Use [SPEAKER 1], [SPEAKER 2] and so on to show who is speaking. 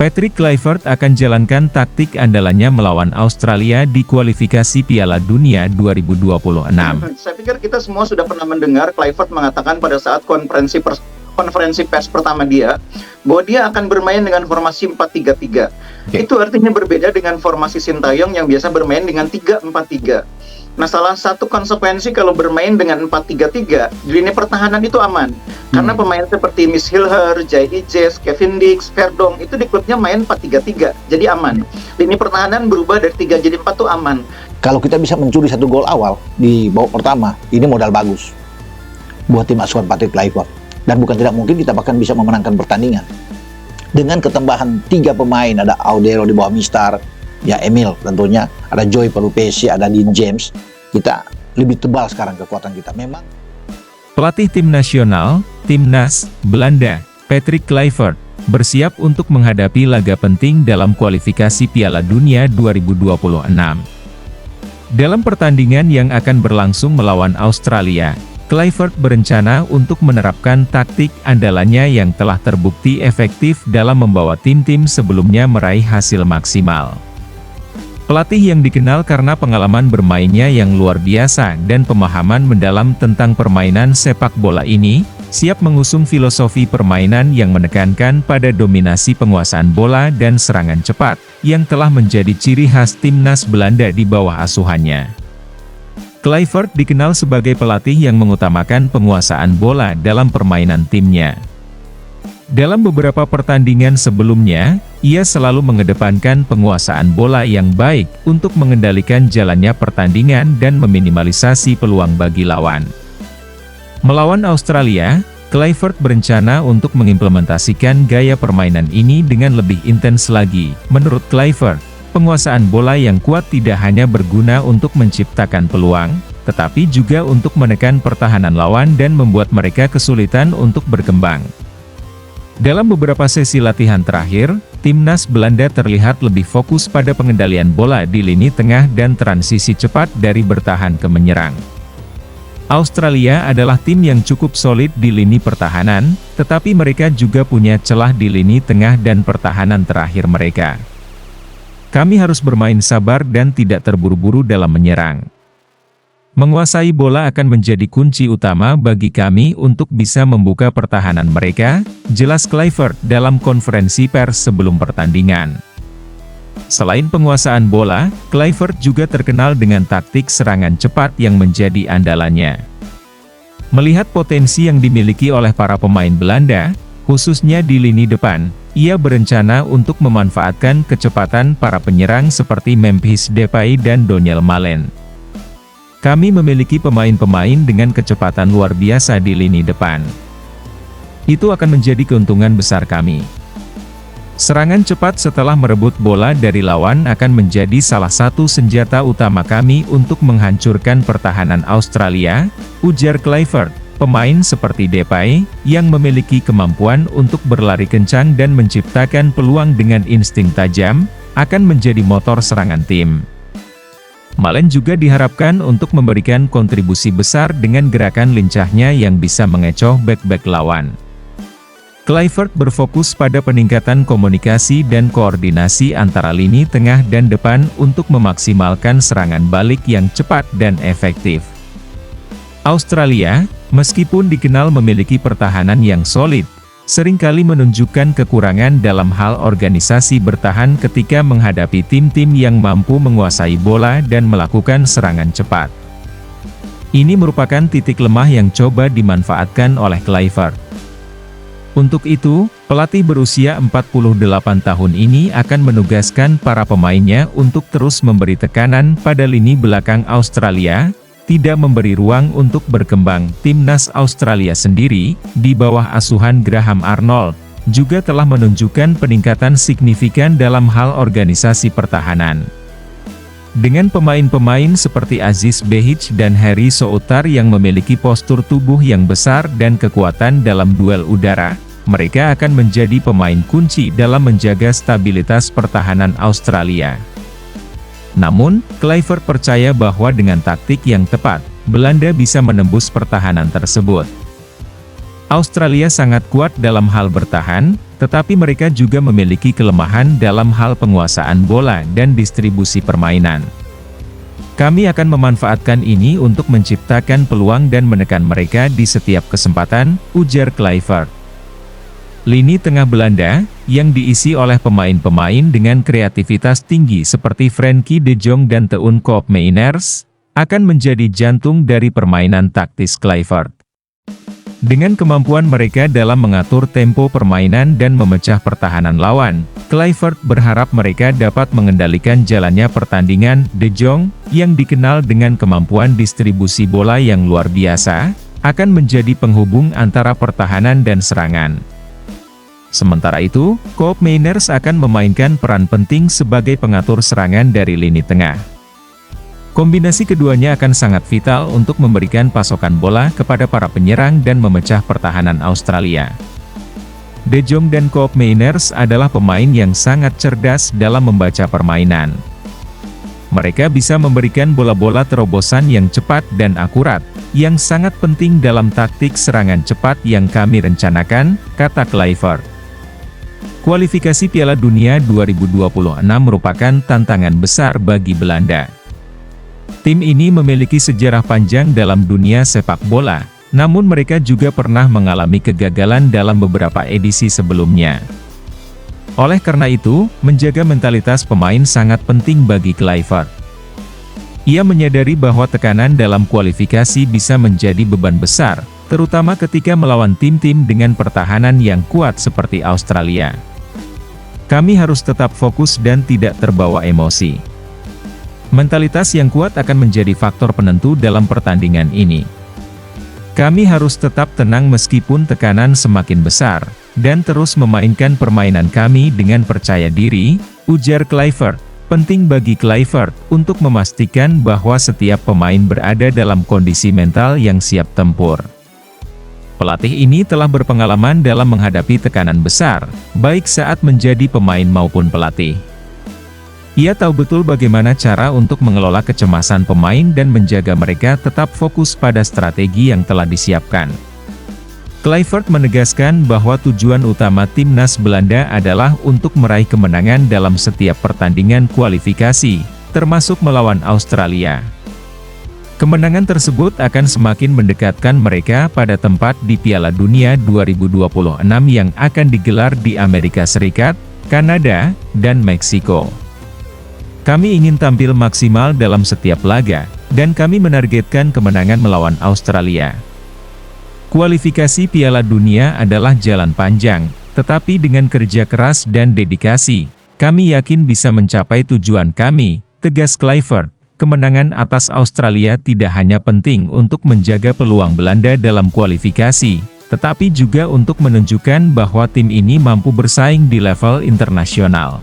[SPEAKER 1] Patrick Kluivert akan jalankan taktik andalannya melawan Australia di kualifikasi Piala Dunia 2026.
[SPEAKER 2] Saya pikir kita semua sudah pernah mendengar Kluivert mengatakan pada saat konferensi pers pertama dia, bahwa dia akan bermain dengan formasi 4-3-3. Itu artinya berbeda dengan formasi Sintayong yang biasa bermain dengan 3-4-3. Nah, salah satu konsekuensi kalau bermain dengan 4-3-3, di lini pertahanan itu aman. Karena pemain seperti Miss Hilher, Jai Ijes, Kevin Dix, Verdong, itu di klubnya main 4-3-3, jadi aman. Lini pertahanan berubah dari 3 jadi 4 itu aman.
[SPEAKER 3] Kalau kita bisa mencuri 1 gol awal di babak pertama, ini modal bagus buat tim asuhan Patrick Kluivert. Dan bukan tidak mungkin kita bahkan bisa memenangkan pertandingan. Dengan ketambahan 3 pemain, ada Audero di bawah Mistar, ya Emil tentunya, ada Joy Perupesi, ada Dean James, kita lebih tebal sekarang kekuatan kita. Memang
[SPEAKER 1] Pelatih tim nasional, Timnas, Belanda, Patrick Kluivert, bersiap untuk menghadapi laga penting dalam kualifikasi Piala Dunia 2026. Dalam pertandingan yang akan berlangsung melawan Australia, Kluivert berencana untuk menerapkan taktik andalannya yang telah terbukti efektif dalam membawa tim-tim sebelumnya meraih hasil maksimal. Pelatih yang dikenal karena pengalaman bermainnya yang luar biasa dan pemahaman mendalam tentang permainan sepak bola ini, siap mengusung filosofi permainan yang menekankan pada dominasi penguasaan bola dan serangan cepat, yang telah menjadi ciri khas timnas Belanda di bawah asuhannya. Kluivert dikenal sebagai pelatih yang mengutamakan penguasaan bola dalam permainan timnya. Dalam beberapa pertandingan sebelumnya, ia selalu mengedepankan penguasaan bola yang baik untuk mengendalikan jalannya pertandingan dan meminimalisasi peluang bagi lawan. Melawan Australia, Kluivert berencana untuk mengimplementasikan gaya permainan ini dengan lebih intens lagi. Menurut Kluivert, penguasaan bola yang kuat tidak hanya berguna untuk menciptakan peluang, tetapi juga untuk menekan pertahanan lawan dan membuat mereka kesulitan untuk berkembang. Dalam beberapa sesi latihan terakhir, timnas Belanda terlihat lebih fokus pada pengendalian bola di lini tengah dan transisi cepat dari bertahan ke menyerang. Australia adalah tim yang cukup solid di lini pertahanan, tetapi mereka juga punya celah di lini tengah dan pertahanan terakhir mereka. Kami harus bermain sabar dan tidak terburu-buru dalam menyerang. Menguasai bola akan menjadi kunci utama bagi kami untuk bisa membuka pertahanan mereka, jelas Kluivert dalam konferensi pers sebelum pertandingan. Selain penguasaan bola, Kluivert juga terkenal dengan taktik serangan cepat yang menjadi andalannya. Melihat potensi yang dimiliki oleh para pemain Belanda, khususnya di lini depan, ia berencana untuk memanfaatkan kecepatan para penyerang seperti Memphis Depay dan Donyell Malen. Kami memiliki pemain-pemain dengan kecepatan luar biasa di lini depan. Itu akan menjadi keuntungan besar kami. Serangan cepat setelah merebut bola dari lawan akan menjadi salah satu senjata utama kami untuk menghancurkan pertahanan Australia, ujar Kluivert. Pemain seperti Depay, yang memiliki kemampuan untuk berlari kencang dan menciptakan peluang dengan insting tajam, akan menjadi motor serangan tim. Malen juga diharapkan untuk memberikan kontribusi besar dengan gerakan lincahnya yang bisa mengecoh bek-bek lawan. Kluivert berfokus pada peningkatan komunikasi dan koordinasi antara lini tengah dan depan untuk memaksimalkan serangan balik yang cepat dan efektif. Australia, meskipun dikenal memiliki pertahanan yang solid, seringkali menunjukkan kekurangan dalam hal organisasi bertahan ketika menghadapi tim-tim yang mampu menguasai bola dan melakukan serangan cepat. Ini merupakan titik lemah yang coba dimanfaatkan oleh Kluivert. Untuk itu, pelatih berusia 48 tahun ini akan menugaskan para pemainnya untuk terus memberi tekanan pada lini belakang Australia, tidak memberi ruang untuk berkembang. Timnas Australia sendiri, di bawah asuhan Graham Arnold, juga telah menunjukkan peningkatan signifikan dalam hal organisasi pertahanan. Dengan pemain-pemain seperti Aziz Behich dan Harry Souttar yang memiliki postur tubuh yang besar dan kekuatan dalam duel udara, mereka akan menjadi pemain kunci dalam menjaga stabilitas pertahanan Australia. Namun, Kluivert percaya bahwa dengan taktik yang tepat, Belanda bisa menembus pertahanan tersebut. Australia sangat kuat dalam hal bertahan, tetapi mereka juga memiliki kelemahan dalam hal penguasaan bola dan distribusi permainan. Kami akan memanfaatkan ini untuk menciptakan peluang dan menekan mereka di setiap kesempatan, ujar Kluivert. Lini tengah Belanda, yang diisi oleh pemain-pemain dengan kreativitas tinggi seperti Frenkie de Jong dan Teun Koopmeiners, akan menjadi jantung dari permainan taktis Kluivert. Dengan kemampuan mereka dalam mengatur tempo permainan dan memecah pertahanan lawan, Kluivert berharap mereka dapat mengendalikan jalannya pertandingan. De Jong, yang dikenal dengan kemampuan distribusi bola yang luar biasa, akan menjadi penghubung antara pertahanan dan serangan. Sementara itu, Koopmeiners akan memainkan peran penting sebagai pengatur serangan dari lini tengah. Kombinasi keduanya akan sangat vital untuk memberikan pasokan bola kepada para penyerang dan memecah pertahanan Australia. De Jong dan Koopmeiners adalah pemain yang sangat cerdas dalam membaca permainan. Mereka bisa memberikan bola-bola terobosan yang cepat dan akurat, yang sangat penting dalam taktik serangan cepat yang kami rencanakan, kata Kluivert. Kualifikasi Piala Dunia 2026 merupakan tantangan besar bagi Belanda. Tim ini memiliki sejarah panjang dalam dunia sepak bola, namun mereka juga pernah mengalami kegagalan dalam beberapa edisi sebelumnya. Oleh karena itu, menjaga mentalitas pemain sangat penting bagi Kluivert. Ia menyadari bahwa tekanan dalam kualifikasi bisa menjadi beban besar, terutama ketika melawan tim-tim dengan pertahanan yang kuat seperti Australia. Kami harus tetap fokus dan tidak terbawa emosi. Mentalitas yang kuat akan menjadi faktor penentu dalam pertandingan ini. Kami harus tetap tenang meskipun tekanan semakin besar, dan terus memainkan permainan kami dengan percaya diri, ujar Kluivert. Penting bagi Kluivert untuk memastikan bahwa setiap pemain berada dalam kondisi mental yang siap tempur. Pelatih ini telah berpengalaman dalam menghadapi tekanan besar, baik saat menjadi pemain maupun pelatih. Ia tahu betul bagaimana cara untuk mengelola kecemasan pemain dan menjaga mereka tetap fokus pada strategi yang telah disiapkan. Kluivert menegaskan bahwa tujuan utama timnas Belanda adalah untuk meraih kemenangan dalam setiap pertandingan kualifikasi, termasuk melawan Australia. Kemenangan tersebut akan semakin mendekatkan mereka pada tempat di Piala Dunia 2026 yang akan digelar di Amerika Serikat, Kanada, dan Meksiko. Kami ingin tampil maksimal dalam setiap laga, dan kami menargetkan kemenangan melawan Australia. Kualifikasi Piala Dunia adalah jalan panjang, tetapi dengan kerja keras dan dedikasi, kami yakin bisa mencapai tujuan kami, tegas Kluivert. Kemenangan atas Australia tidak hanya penting untuk menjaga peluang Belanda dalam kualifikasi, tetapi juga untuk menunjukkan bahwa tim ini mampu bersaing di level internasional.